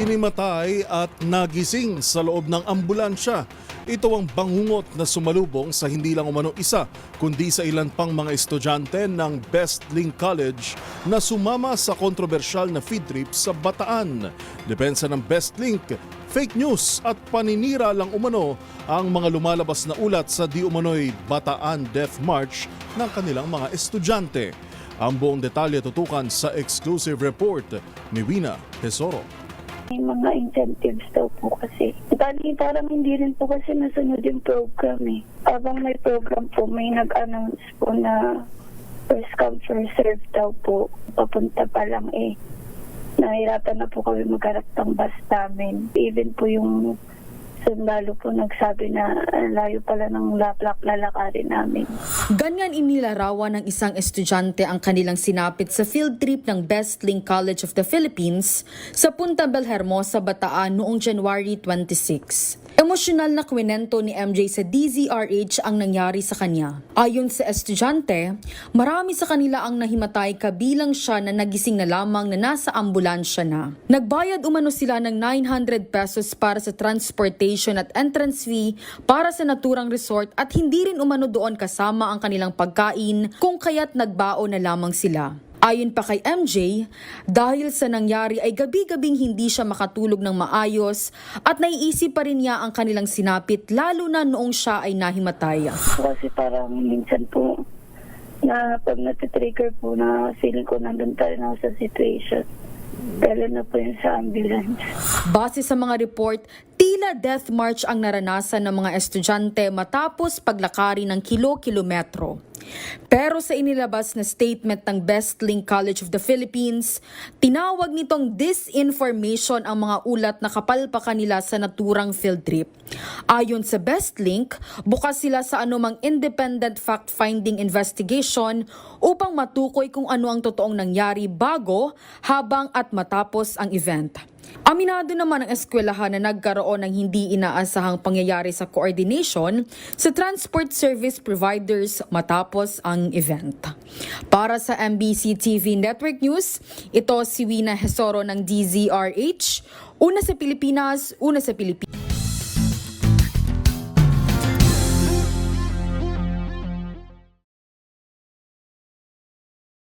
Hinimatay at nagising sa loob ng ambulansya. Ito ang bangungot na sumalubong sa hindi lang umano isa, kundi sa ilan pang mga estudyante ng Best Link College na sumama sa kontrobersyal na feed trip sa Bataan. Depensa ng Best Link, fake news at paninira lang umano ang mga lumalabas na ulat sa di umano'y Bataan Death March ng kanilang mga estudyante. Ang buong detalye tutukan sa exclusive report ni Wina Tesoro. May mga incentives daw po kasi. Parang hindi rin po kasi nasunod yung program eh. Habang may program po, may nag-announce po na first come, first serve daw po. Papunta pa lang eh. Nahirapan na po kami magharap ng bus namin. Even po yung sundalo po nagsabi na layo pala ng lalakarin namin. Ganyan inilarawan ng isang estudyante ang kanilang sinapit sa field trip ng Best Link College of the Philippines sa Punta Belhermosa, Bataan noong January 26. Emosyonal na kwento ni MJ sa DZRH ang nangyari sa kanya. Ayon sa estudyante, marami sa kanila ang nahimatay kabilang siya na nagising na lamang na nasa ambulansya na. Nagbayad umano sila ng 900 pesos para sa transportation at entrance fee para sa naturang resort at hindi rin umano doon kasama ang kanilang pagkain kung kaya't nagbao na lamang sila. Ayon pa kay MJ, dahil sa nangyari ay gabi-gabing hindi siya makatulog ng maayos at naiisip pa rin niya ang kanilang sinapit lalo na noong siya ay nahimatay. Kasi parang minsan po na pag natitrigger po na feeling ko nandun tayo na sa situation. Dahil na po yun sa ambulance. Base sa mga report, tila death march ang naranasan ng mga estudyante matapos paglakari ng kilo-kilometro. Pero sa inilabas na statement ng Best Link College of the Philippines, tinawag nitong disinformation ang mga ulat na kapalpakan nila sa naturang field trip. Ayon sa Best Link, bukas sila sa anumang independent fact-finding investigation upang matukoy kung ano ang totoong nangyari bago, habang at matapos ang event. Aminado naman ang eskwelahan na nagkaroon ng hindi inaasahang pangyayari sa coordination sa transport service providers matapos ang event. Para sa MBC TV Network News, ito si Wina Tesoro ng DZRH, una sa Pilipinas, una sa Pilipinas.